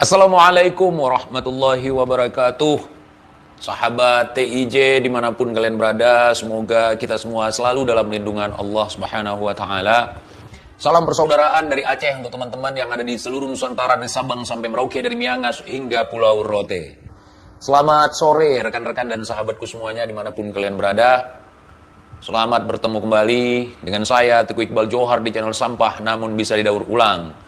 Assalamualaikum warahmatullahi wabarakatuh. Sahabat TIJ dimanapun kalian berada, semoga kita semua selalu dalam lindungan Allah Subhanahu wa Ta'ala. Salam persaudaraan dari Aceh untuk teman-teman yang ada di seluruh Nusantara, dari Sabang sampai Merauke, dari Miangas hingga Pulau Rote. Selamat sore rekan-rekan dan sahabatku semuanya dimanapun kalian berada. Selamat bertemu kembali dengan saya Teguh Iqbal Johar di channel Sampah Namun Bisa Didaur Ulang.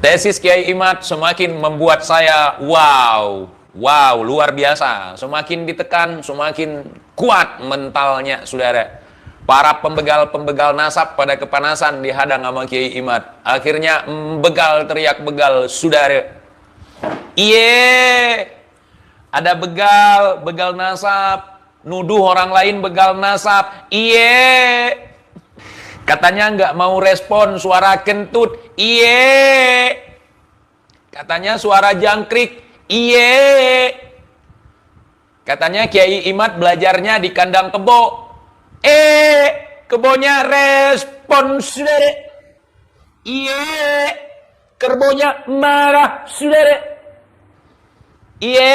Tesis Kiai Imad semakin membuat saya wow, luar biasa. Semakin ditekan, semakin kuat mentalnya, saudara. Para pembegal-pembegal nasab pada kepanasan dihadang sama Kiai Imad. Akhirnya begal, teriak begal, saudara. Iye, ada begal nasab, nuduh orang lain begal nasab. Iye, katanya nggak mau respon, suara kentut. Iye, katanya suara jangkrik. Iye, katanya Kiai Imad belajarnya di kandang kebo. Kebonya respon, saudara. Iye, kerbonya marah, saudara. Iye,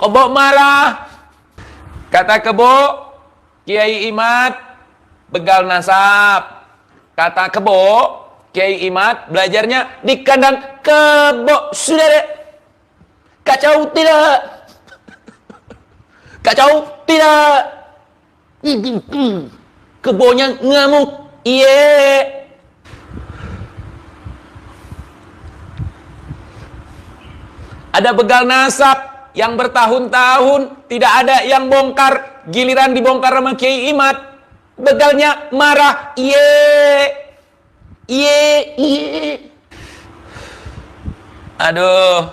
kebo marah. Kata kebo, Kiai Imad begal nasab. Kata kebo, Kiai Imad belajarnya di kandang kebo, saudara. Kacau tidak? Kacau tidak? Kebonya ngamuk. Iye. Ada begal nasab yang bertahun-tahun tidak ada yang bongkar. Giliran dibongkar sama Kiai Imad, begalnya marah. Iye. Aduh.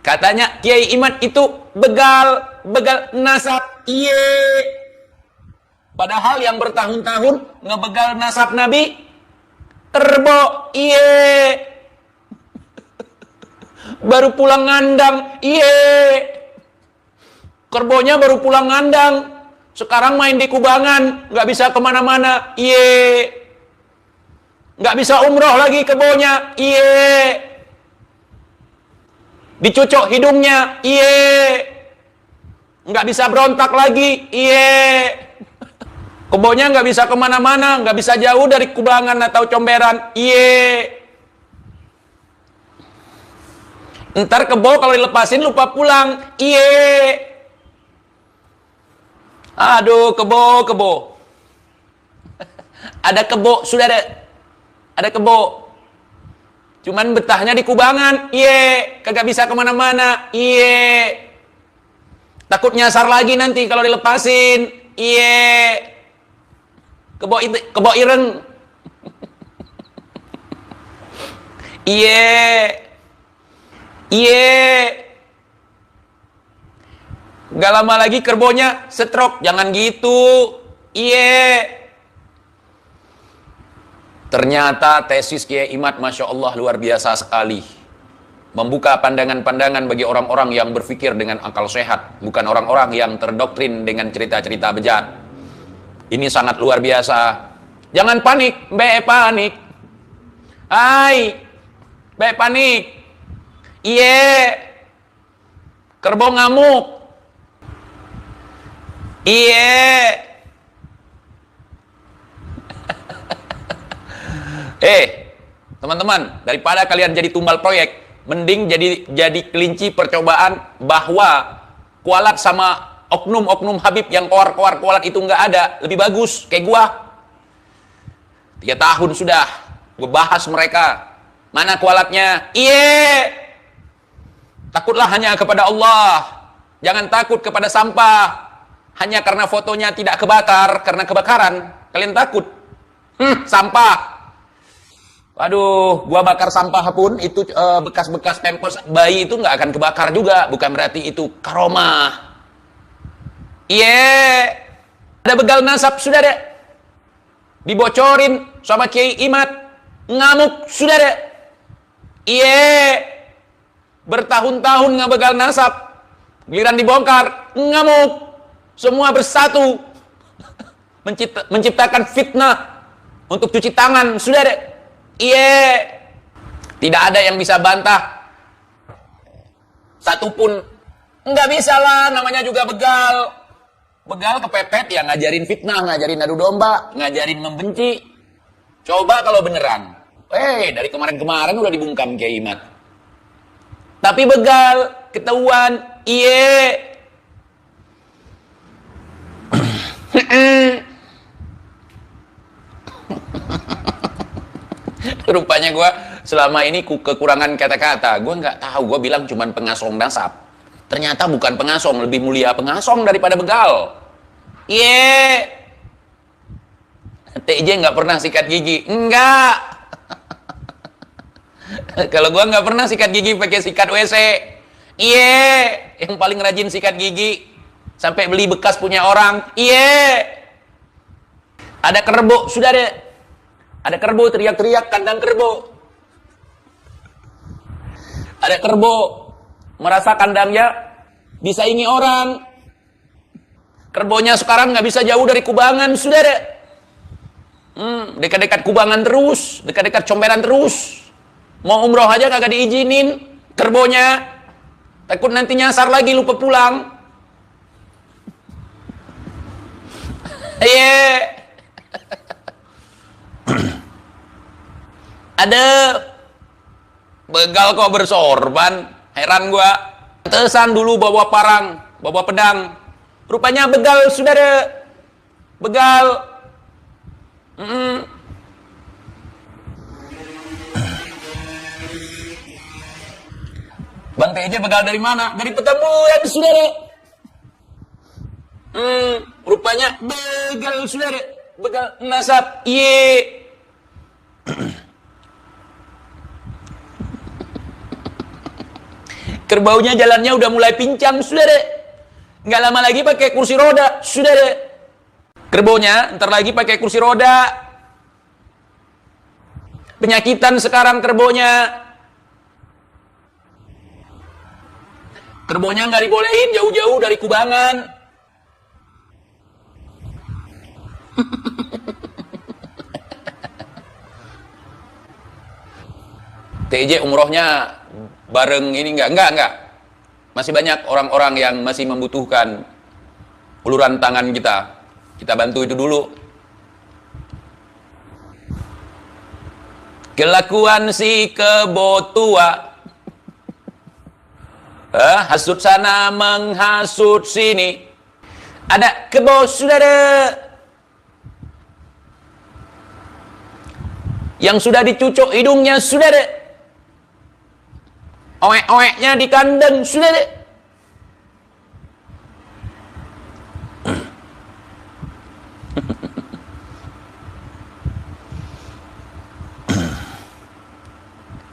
Katanya Kiai Imad itu begal nasab. Iye. Padahal yang bertahun-tahun ngebegal nasab Nabi terbo. Iye. Baru pulang ngandang. Iye. Kerbonya baru pulang ngandang. Sekarang main di kubangan, nggak bisa kemana-mana. Iye. Nggak bisa umroh lagi kebonya. Iye. Dicucuk hidungnya. Iye. Nggak bisa berontak lagi. Iye. Kebonya nggak bisa kemana-mana, nggak bisa jauh dari kubangan atau comberan. Iye. Ntar kebo kalau dilepasin lupa pulang. Iye. Aduh, kebo. Ada kebo, saudara. Ada kebo. Cuman betahnya di kubangan. Iye. Kagak bisa kemana-mana. Iye. Takut nyasar lagi nanti kalau dilepasin. Iye. Kebo ireng. Iye. Gak lama lagi kerbonya stroke. Jangan gitu. Iye. Ternyata tesis Kiai Imad Masya Allah luar biasa sekali. Membuka pandangan-pandangan bagi orang-orang yang berpikir dengan akal sehat. Bukan orang-orang yang terdoktrin dengan cerita-cerita bejat. Ini sangat luar biasa. Jangan panik. Panik. Hai. Panik. Iye. Kerbo ngamuk. Iye. Teman-teman, daripada kalian jadi tumbal proyek, mending jadi kelinci percobaan bahwa kualat sama oknum-oknum Habib yang koar-koar kualat itu nggak ada. Lebih bagus, kayak gua. 3 tahun sudah gua bahas mereka. Mana kualatnya? Iye. Takutlah hanya kepada Allah. Jangan takut kepada sampah. Hanya karena fotonya tidak kebakar, karena kebakaran, kalian takut. Sampah. Aduh, gua bakar sampah pun itu bekas-bekas pampers bayi itu nggak akan kebakar juga. Bukan berarti itu karomah. Iye. Ada begal nasab, saudara. Dibocorin sama Kiai Imad. Ngamuk, saudara. Iye. Bertahun-tahun ngebegal nasab. Giliran dibongkar, ngamuk. Semua bersatu. Menciptakan fitnah untuk cuci tangan, saudara. Iya, tidak ada yang bisa bantah satupun. Nggak bisa lah, namanya juga begal. Begal kepepet ya ngajarin fitnah, ngajarin adu domba, ngajarin membenci. Coba kalau beneran. Dari kemarin-kemarin udah dibungkam Kiai Imat. Tapi begal, ketahuan, iye. Rupanya gue selama ini kekurangan kata-kata. Gue nggak tahu, gue bilang cuman pengasong nasab. Ternyata bukan pengasong, lebih mulia pengasong daripada begal. Iye. TJ nggak pernah sikat gigi. Enggak. Kalau gua nggak pernah sikat gigi pakai sikat WC. Iye. Yang paling rajin sikat gigi. Sampai beli bekas punya orang. Iye. Ada kerbau, sudah ada. Ada kerbau teriak-teriak kandang kerbau. Ada kerbau merasa kandangnya disaingi orang. Kerbaunya sekarang nggak bisa jauh dari kubangan, saudara. Dekat-dekat kubangan terus, dekat-dekat comberan terus. Mau umroh aja kagak diizinin kerbaunya. Takut nanti nyasar lagi lupa pulang. Iya. Ada begal kok bersorban, heran gua. Tesan dulu bawa parang, bawa pedang. Rupanya begal, saudara. Begal. Bang TJ begal dari mana? Dari Petamburan, saudara. Rupanya begal, saudara. Begal nasab. Iye. Kerbaunya jalannya udah mulai pincang, saudara. Nggak lama lagi pakai kursi roda, saudara. Kerbaunya ntar lagi pakai kursi roda. Penyakitan sekarang kerbaunya. Kerbaunya nggak dibolehin jauh-jauh dari kubangan. TJ umrohnya bareng ini enggak. Masih banyak orang-orang yang masih membutuhkan uluran tangan kita. Kita bantu itu dulu. Kelakuan si kebo tua. Hasut sana menghasut sini. Ada kebo, saudara. Yang sudah dicucuk hidungnya, saudara. Oek-oeknya di kandang, saudara.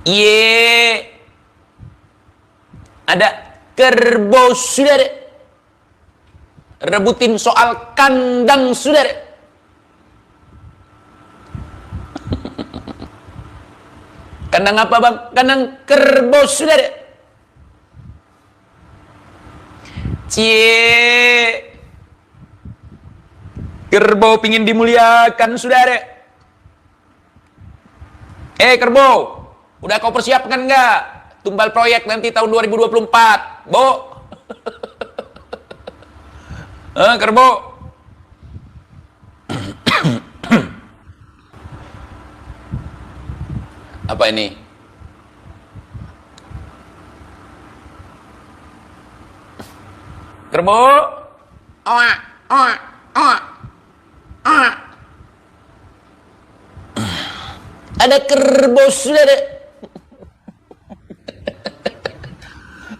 Ye. Ada kerbau, saudara. Rebutin soal kandang, saudara. Kandang apa, bang? Kandang kerbau, saudara. Cie. Kerbau pingin dimuliakan, saudara. Kerbau, udah kau persiapkan nggak tumbal proyek nanti tahun 2024, Bo? Kerbau. Apa ini? Kerbau. Ada kerbau, saudara.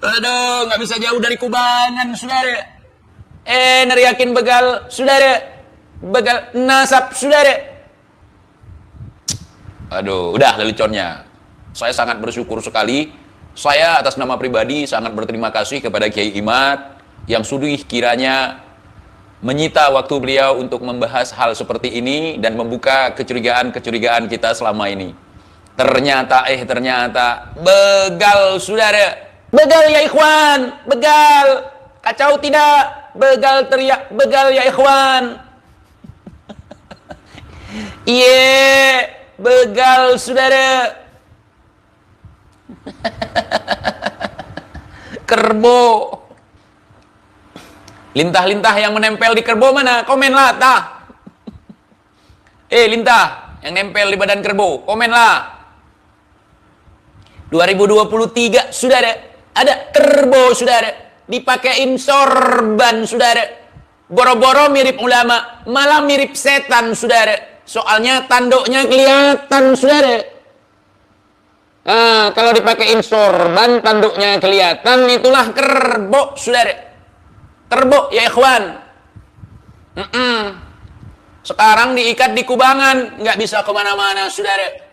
Aduh, nggak bisa jauh dari kubangan, saudara. Neriakin begal, saudara. Begal nasab, saudara. Aduh, udah leluconnya. Saya sangat bersyukur sekali. Saya atas nama pribadi sangat berterima kasih kepada Kiai Imat yang sudih kiranya menyita waktu beliau untuk membahas hal seperti ini dan membuka kecurigaan-kecurigaan kita selama ini. Ternyata begal, saudara. Begal ya ikhwan, begal. Kacau tidak? Begal teriak, begal ya ikhwan. Iye, begal saudara. Kerbau. Lintah-lintah yang menempel di kerbau mana? Komenlah, tah. Lintah yang nempel di badan kerbau, komenlah. 2023, saudara, ada kerbau, saudara, dipakein sorban, saudara. Boro-boro mirip ulama, malah mirip setan, saudara. Soalnya tanduknya kelihatan, saudara. Nah, kalau dipakein sorban, tanduknya kelihatan, itulah kerbau, saudara. Kerbau, ya ikhwan. Sekarang diikat di kubangan, nggak bisa kemana-mana, saudara.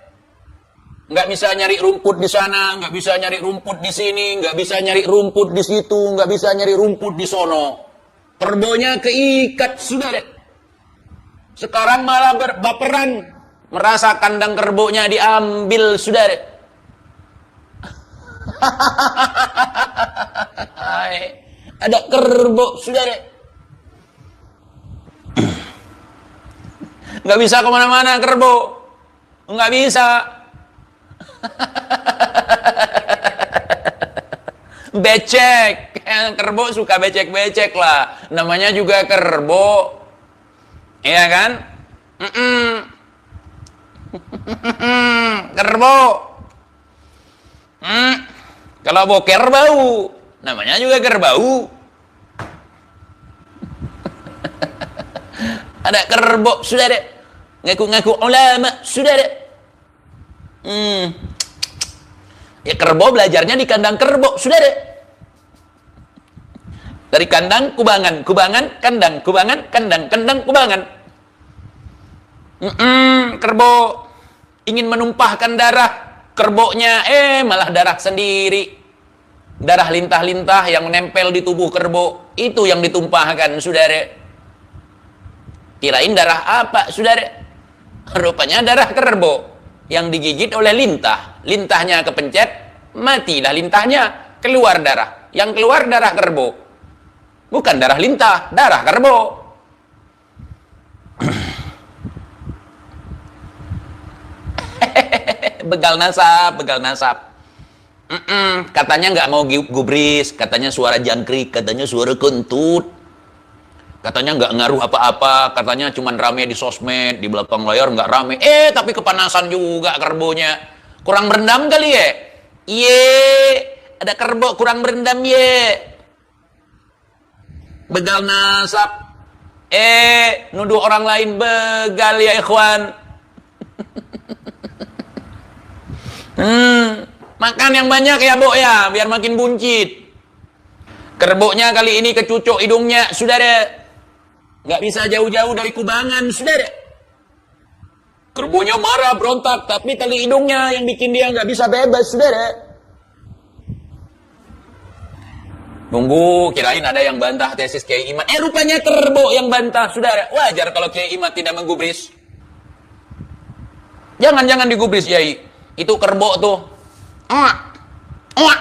Nggak bisa nyari rumput di sana, nggak bisa nyari rumput di sini, nggak bisa nyari rumput di situ, nggak bisa nyari rumput di sono. Kerbaunya keikat, saudara. Sekarang malah berbaperan, merasa kandang kerbaunya diambil, saudara. Ada kerbau, saudara. Nggak bisa kemana-mana kerbau, nggak bisa. Becek, kerbau suka becek-becek lah, namanya juga kerbau, iya kan? Kerbau. Kalau boker bau, namanya juga kerbau. Ada kerbau, saudara, ngaku-ngaku ulama, saudara. Ya kerbau belajarnya di kandang kerbau, saudara. Dari kandang kubangan, kubangan kandang, kubangan kandang, kandang kubangan. Kerbau ingin menumpahkan darah, kerbaunya malah darah sendiri. Darah lintah-lintah yang menempel di tubuh kerbau itu yang ditumpahkan, saudara. Kirain darah apa, saudara? Rupanya darah kerbau yang digigit oleh lintah. Lintahnya kepencet, matilah lintahnya, keluar darah. Yang keluar darah kerbau. Bukan darah lintah, darah kerbau. Begal nasab, begal nasab. Katanya nggak mau gubris, katanya suara jangkrik, katanya suara kentut. Katanya nggak ngaruh apa-apa, katanya cuman rame di sosmed, di belakang layar nggak rame. Tapi kepanasan juga kerbaunya. Kurang berendam kali ya? Ada kerbau kurang berendam ye. Begal nasab. Nuduh orang lain begal ya ikhwan. Makan yang banyak ya, Bu ya, biar makin buncit. Kerbaunya kali ini kecucuk hidungnya, saudara. Nggak bisa jauh-jauh dari kubangan, saudara. Kerbaunya marah, berontak, tapi tali hidungnya yang bikin dia nggak bisa bebas, saudara. Nunggu, kirain ada yang bantah tesis Kiai Imat. Rupanya kerbau yang bantah, saudara. Wajar kalau Kiai Imat tidak menggubris. Jangan digubris, Kiai. Itu kerbau tuh.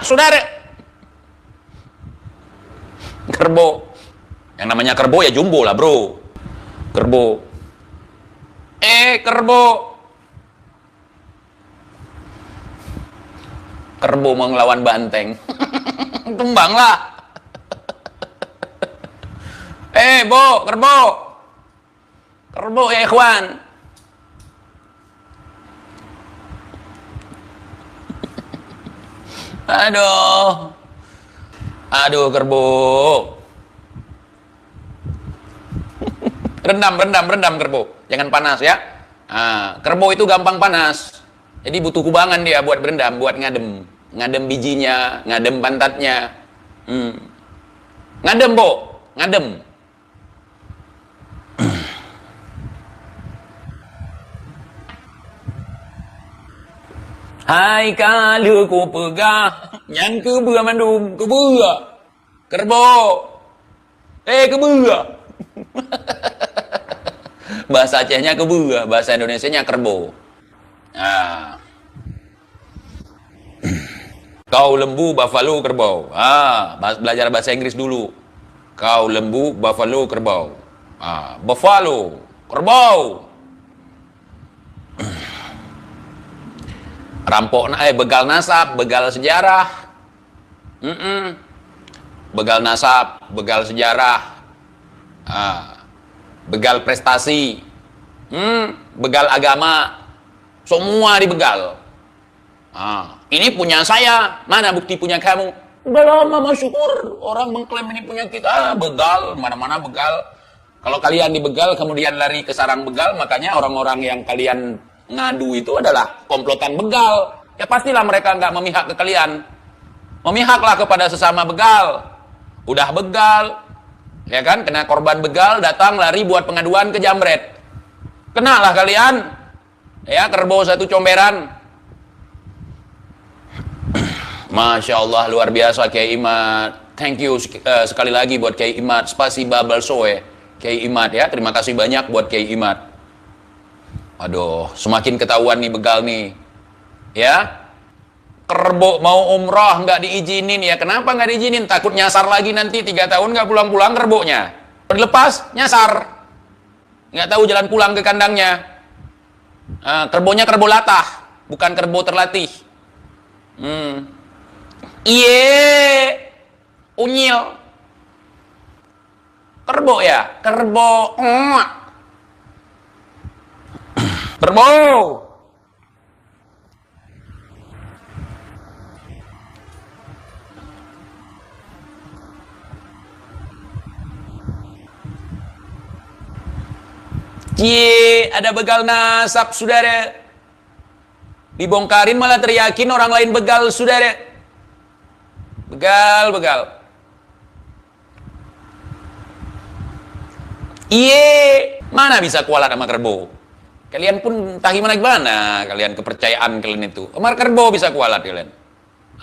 Saudara. Kerbau. Yang namanya kerbau ya jumbo lah, bro. Kerbau. Kerbau. Kerbau mau ngelawan banteng. Tumbanglah. Bo, kerbau. Kerbau ya, ikhwan. Aduh kerbau. Rendam kerbau. Jangan panas ya. Kerbau itu gampang panas. Jadi butuh kubangan dia buat berendam, buat ngadem. Ngadem bijinya, ngadem pantatnya. Ngadem, Bo. Ngadem. Hai kalau ku pegah, yang kebua mandum, kebua. Kerbau. Kebua. Bahasa Acehnya kebua, bahasa Indonesianya kerbau. Kau lembu, buffalo, kerbau. Belajar bahasa Inggris dulu. Kau lembu, buffalo, kerbau. Buffalo, kerbau. begal nasab, begal sejarah. Begal nasab, begal sejarah, begal prestasi, begal agama, semua dibegal. Ini punya saya, mana bukti punya kamu? Udah lama syukur orang mengklaim ini punya kita. Begal, mana-mana begal. Kalau kalian dibegal kemudian lari ke sarang begal, makanya orang-orang yang kalian ngadu itu adalah komplotan begal. Ya pastilah mereka nggak memihak ke kalian. Memihaklah kepada sesama begal. Udah begal, ya kan, kena korban begal, datang lari buat pengaduan ke Jambret. Kenalah kalian, ya, kerbau satu comberan. Masya Allah, luar biasa Kiai Imad. Thank you sekali lagi buat Kiai Imad. Spasiba balsoe Kiai Imad, ya. Terima kasih banyak buat Kiai Imad. Aduh, semakin ketahuan nih begal nih. Ya. Kerbau mau umroh nggak diizinin, ya kenapa nggak diizinin? Takut nyasar lagi nanti 3 tahun nggak pulang-pulang kerbaunya. Dilepas, nyasar. Nggak tahu jalan pulang ke kandangnya. Kerbaunya kerbau latah, bukan kerbau terlatih. Unyil. Kerbau ya? Kerbau. Kerbau. Ada begal nasab, saudara. Dibongkarin malah teriakin orang lain begal, saudara. Begal. Mana bisa kualat sama kerbau? Kalian pun entah gimana kalian kepercayaan kalian itu. Sama kerbau bisa kualat kalian.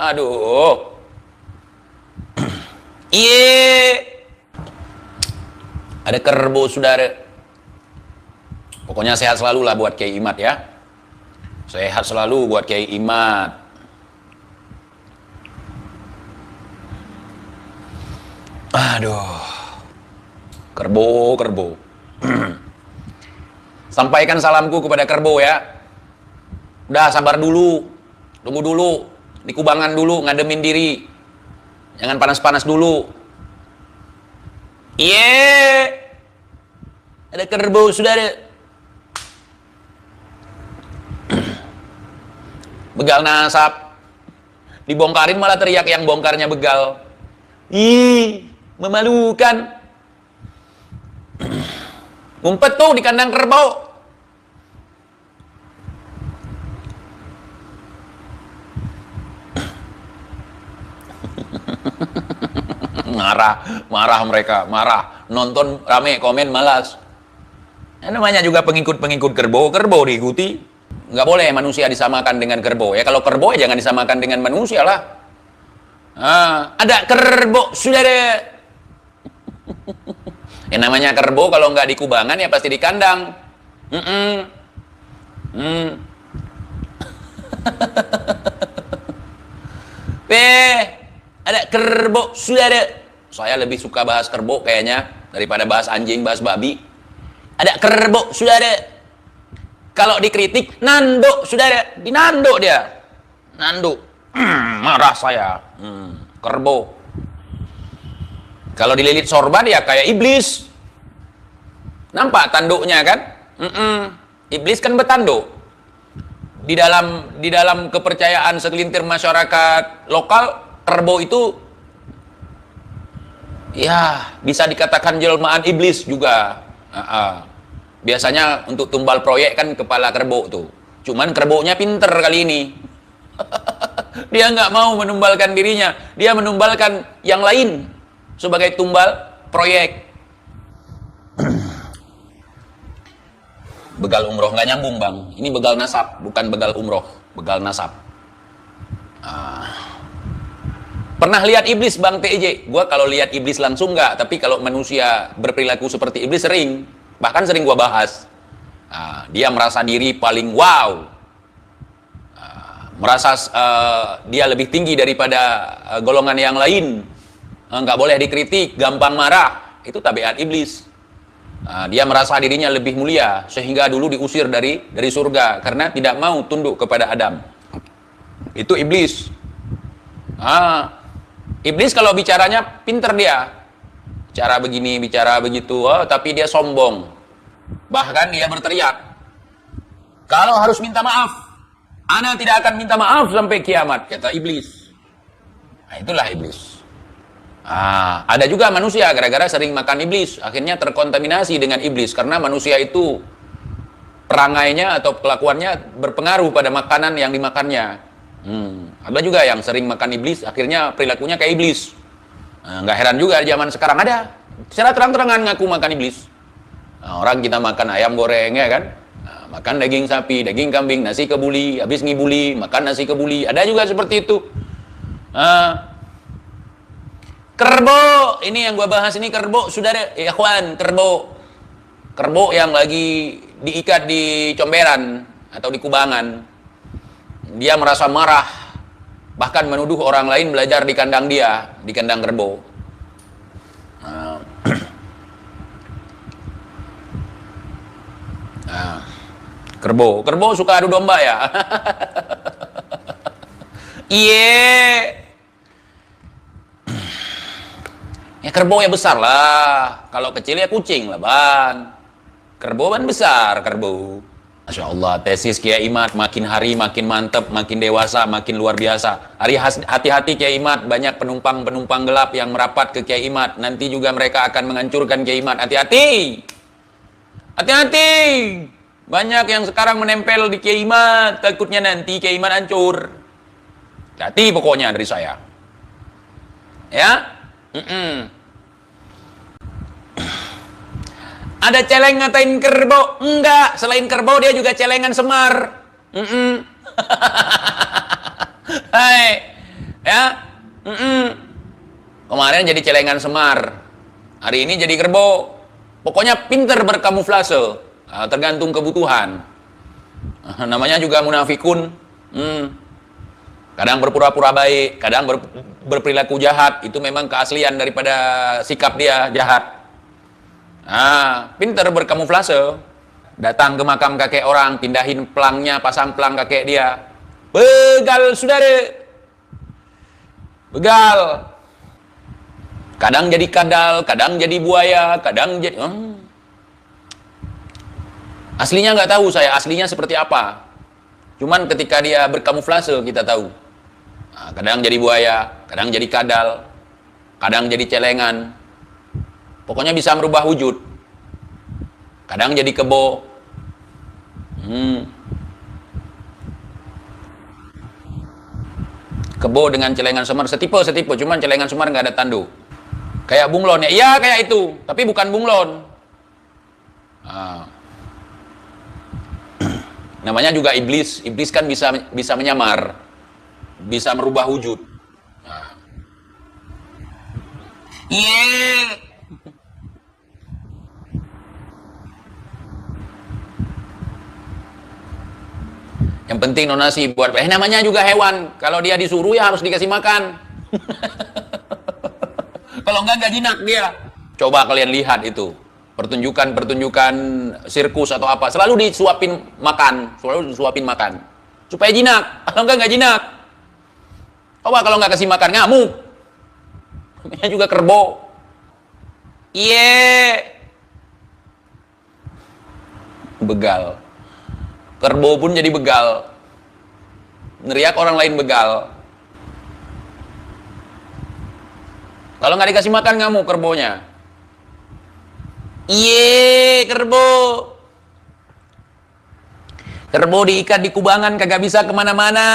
Aduh. Ada kerbau, saudara. Pokoknya sehat selalu lah buat Kiai Imad, ya. Sehat selalu buat Kiai Imad. Aduh. Kerbau. Sampaikan salamku kepada kerbau, ya. Udah sabar dulu. Tunggu dulu. Di kubangan dulu, ngademin diri. Jangan panas-panas dulu. Ada kerbau, saudara. Begal nasab. Dibongkarin malah teriak yang bongkarnya begal. Memalukan. Ngumpet tuh di kandang kerbau. Marah mereka, marah. Nonton rame, komen malas. Namanya juga pengikut kerbau diikuti. Nggak boleh manusia disamakan dengan kerbau, ya. Kalau kerbau ya jangan disamakan dengan manusia lah. Ada kerbau, saudara. Yang namanya kerbau kalau nggak di kubangan ya pasti di kandang. Ada kerbau, saudara. Saya lebih suka bahas kerbau kayaknya daripada bahas anjing, bahas babi. Ada kerbau, saudara. Kalau dikritik, nanduk, saudara. Dinanduk dia. Nanduk. Marah saya. Kerbau. Kalau dililit sorban, ya kayak iblis. Nampak tanduknya, kan? Iblis kan bertanduk. Di dalam kepercayaan segelintir masyarakat lokal, kerbau itu ya bisa dikatakan jelmaan iblis juga. Biasanya untuk tumbal proyek kan kepala kerbau tuh. Cuman kerbaunya pinter kali ini. Dia nggak mau menumbalkan dirinya. Dia menumbalkan yang lain sebagai tumbal proyek. Begal umroh nggak nyambung, Bang. Ini begal nasab, bukan begal umroh. Begal nasab. Pernah lihat iblis, Bang TJ? Gua kalau lihat iblis langsung nggak. Tapi kalau manusia berperilaku seperti iblis sering. Bahkan sering gua bahas. Dia merasa diri paling wow. Merasa dia lebih tinggi daripada golongan yang lain. Nggak boleh dikritik, gampang marah. Itu tabiat iblis. Dia merasa dirinya lebih mulia sehingga dulu diusir dari surga karena tidak mau tunduk kepada Adam. Itu iblis. Iblis kalau bicaranya pinter dia. Bicara begini, bicara begitu, tapi dia sombong. Bahkan dia berteriak, kalau harus minta maaf, ana tidak akan minta maaf sampai kiamat, kata iblis. Nah, itulah iblis. Ada juga manusia gara-gara sering makan iblis, akhirnya terkontaminasi dengan iblis, karena manusia itu perangainya atau kelakuannya berpengaruh pada makanan yang dimakannya. Ada juga yang sering makan iblis, akhirnya perilakunya kayak iblis. Nggak heran juga zaman sekarang ada secara terang-terangan ngaku makan iblis. Orang kita makan ayam goreng ya kan, makan daging sapi, daging kambing, nasi kebuli, habis ngibuli makan nasi kebuli. Ada juga seperti itu. Kerbo, ini yang gua bahas ini kerbo, saudara, ikhwan, kerbo yang lagi diikat di comberan atau di kubangan. Dia merasa marah, bahkan menuduh orang lain belajar di kandang dia, di kandang kerbau. Kerbau suka adu domba ya. Iya. Ya kerbau ya besar lah. Kalau kecil ya kucing lah, Ban. Kerbau kan besar, kerbau. Masya Allah, tesis Kiai Imad makin hari makin mantep, makin dewasa, makin luar biasa. Hati-hati Kiai Imad, banyak penumpang-penumpang gelap yang merapat ke Kiai Imad. Nanti juga mereka akan menghancurkan Kiai Imad. Hati-hati! Hati-hati! Banyak yang sekarang menempel di Kiai Imad, takutnya nanti Kiai Imad hancur. Hati pokoknya dari saya. Ya? Ada celeng ngatain kerbau? Enggak, selain kerbau dia juga celengan Semar. Hai. Ya. Kemarin jadi celengan Semar. Hari ini jadi kerbau. Pokoknya pinter berkamuflase. Tergantung kebutuhan. Namanya juga munafikun. Kadang berpura-pura baik, kadang berperilaku jahat. Itu memang keaslian daripada sikap dia jahat. Pinter berkamuflase. Datang ke makam kakek orang, pindahin pelangnya, pasang pelang kakek dia. Begal, saudara. Begal. Kadang jadi kadal, kadang jadi buaya, kadang jadi... Aslinya nggak tahu saya, aslinya seperti apa. Cuman ketika dia berkamuflase, kita tahu. Kadang jadi buaya, kadang jadi kadal, kadang jadi celengan. Pokoknya bisa merubah wujud. Kadang jadi kebo. Kebo dengan celengan Semar setipe, cuman celengan Semar nggak ada tandu. Kayak bunglon ya, iya kayak itu, tapi bukan bunglon. Namanya juga iblis. Iblis kan bisa menyamar, bisa merubah wujud. Yang penting donasi buat namanya juga hewan. Kalau dia disuruh ya harus dikasih makan. Kalau enggak jinak dia. Coba kalian lihat itu. Pertunjukan sirkus atau apa, selalu disuapin makan, supaya jinak. Kalau enggak jinak. Coba kalau enggak kasih makan ngamuk. Namanya juga kerbau. Begal. Kerbau pun jadi begal. Neriak orang lain begal. Kalau nggak dikasih makan ngamuk kerbaunya. Kerbau. Kerbau diikat di kubangan kagak bisa kemana-mana.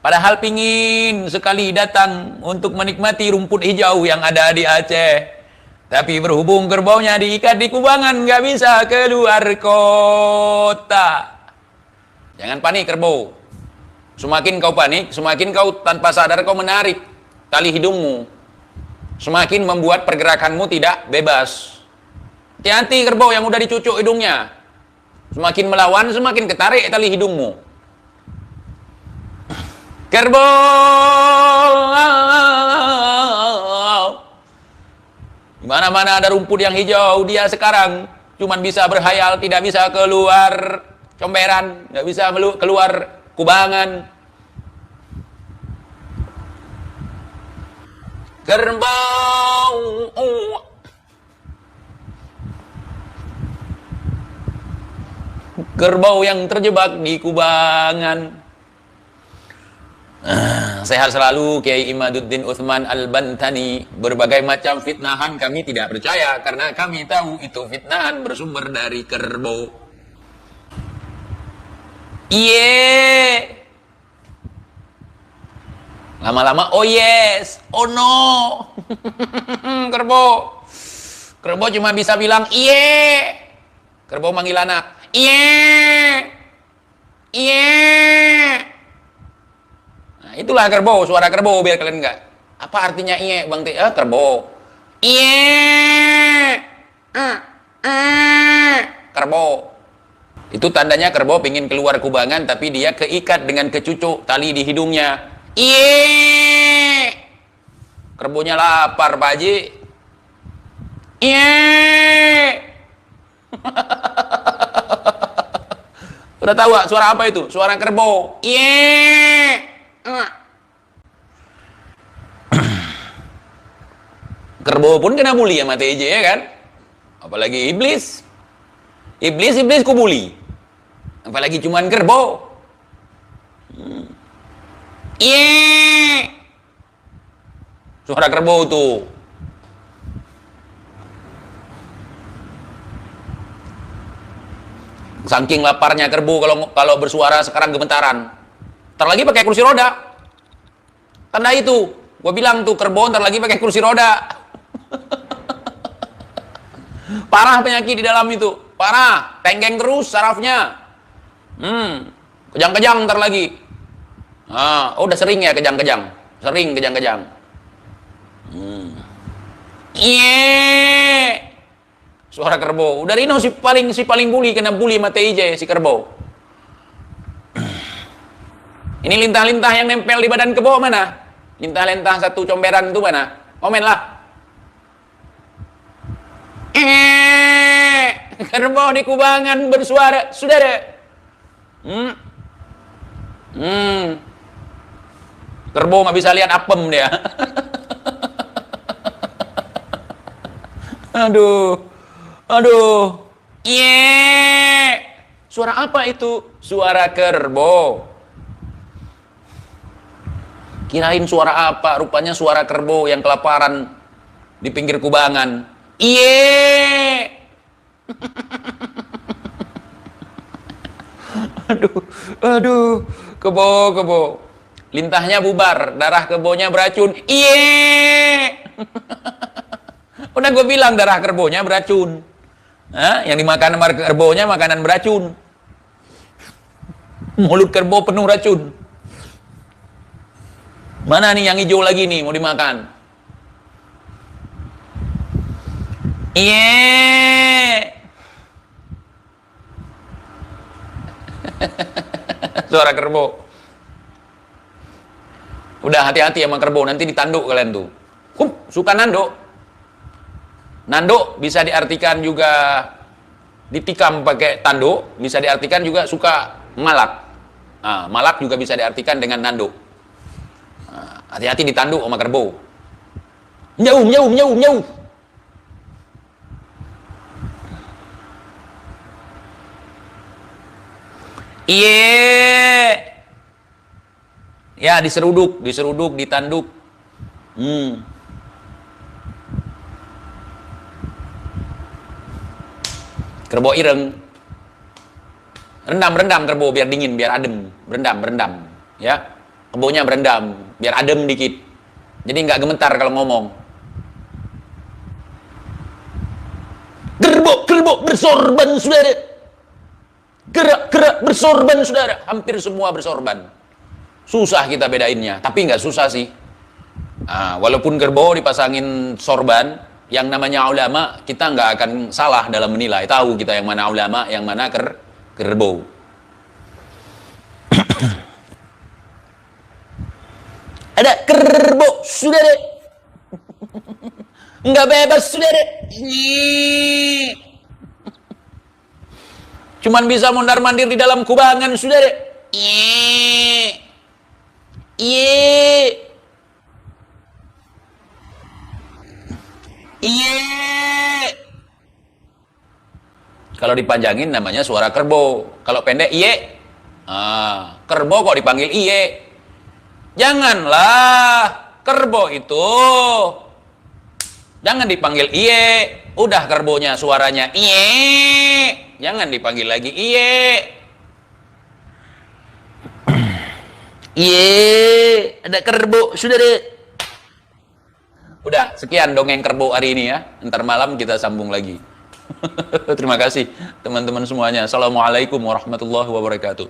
Padahal pingin sekali datang untuk menikmati rumput hijau yang ada di Aceh. Tapi berhubung kerbaunya diikat di kubangan, nggak bisa keluar kota. Jangan panik kerbau. Semakin kau panik, semakin kau tanpa sadar kau menarik tali hidungmu. Semakin membuat pergerakanmu tidak bebas. Hati-hati kerbau yang udah dicucuk hidungnya. Semakin melawan, semakin ketarik tali hidungmu. Kerbau. Mana-mana ada rumput yang hijau, dia sekarang cuman bisa berhayal, tidak bisa keluar comberan, nggak bisa keluar kubangan. Kerbau. Kerbau yang terjebak di kubangan. Sehat selalu Kiai Imaduddin Utsman Al-Bantani. Berbagai macam fitnahan kami tidak percaya karena kami tahu itu fitnahan bersumber dari kerbau. Iye. Lama-lama oh yes, oh no. Kerbau. Kerbau cuma bisa bilang iye. Kerbau manggil anak. Iye. Iye. Nah, itulah kerbau, suara kerbau biar kalian enggak. Apa artinya iye, Bang T? Kerbau. Iye. Kerbau. Itu tandanya kerbau pingin keluar kubangan tapi dia keikat dengan kecucuk tali di hidungnya. Iye. Kerbaunya lapar, Pak Haji. Iye. Udah tahu gak suara apa itu? Suara kerbau. Iye. Kerbau pun kena bully sama TJ ya kan? Apalagi iblis. Iblis ku bully. Apalagi cuman kerbau. Iye. Suara kerbau tuh. Saking laparnya kerbau kalau bersuara sekarang gemetaran. Ntar lagi pakai kursi roda. Tanda itu. Gue bilang tuh kerbau ntar lagi pakai kursi roda. Parah penyakit di dalam itu. Parah. Tenggeng terus sarafnya. Kejang-kejang ntar lagi. Udah sering ya kejang-kejang. Sering kejang-kejang. Iye. Suara kerbau. Udah Rino si paling bully kena bully sama TIJ si kerbau. Ini lintah-lintah yang nempel di badan kerbau mana? Lintah-lintah satu comberan itu mana? Komen lah. Kerbau di kubangan bersuara, saudara. Kerbau nggak bisa lihat apem dia. Aduh. Iye. Suara apa itu? Suara kerbau. Kirain suara apa? Rupanya suara kerbau yang kelaparan di pinggir kubangan. Iye. Aduh. Kebo. Lintahnya bubar, darah kebonya beracun. Iye. Udah gue bilang darah kerbonya beracun. Yang dimakan sama kerbonya makanan beracun. Mulut kerbau penuh racun. Mana nih yang hijau lagi nih mau dimakan? Iye. Suara kerbau. Udah hati-hati sama kerbau, nanti ditanduk kalian tuh. Suka nanduk. Nanduk bisa diartikan juga ditikam pakai tanduk, bisa diartikan juga suka malak. Malak juga bisa diartikan dengan nanduk. Hati-hati ditanduk sama kerbau. Jauh. Iye. Ya, diseruduk, ditanduk. Kerbau ireng. Rendam kerbau biar dingin, biar adem. Berendam. Ya. Kerbaunya berendam, biar adem dikit. Jadi nggak gemetar kalau ngomong. Kerbau bersorban, saudara. Gerak bersorban, saudara. Hampir semua bersorban. Susah kita bedainnya, tapi nggak susah sih. Walaupun kerbau dipasangin sorban, yang namanya ulama, kita nggak akan salah dalam menilai. Tahu kita yang mana ulama, yang mana kerbau. Ada kerbau, saudara. Nggak bebas, saudara. Cuman bisa mondar-mandir di dalam kubangan, saudara. Iye. Iye. Kalau dipanjangin namanya suara kerbau. Kalau pendek iye. Kerbau kok dipanggil iye. Janganlah kerbau itu. Jangan dipanggil iye. Udah kerbonya suaranya iye. Jangan dipanggil lagi iye. Iye, ada kerbau, sudah deh. Udah, sekian dongeng kerbau hari ini ya. Ntar malam kita sambung lagi. Terima kasih teman-teman semuanya. Assalamualaikum warahmatullahi wabarakatuh.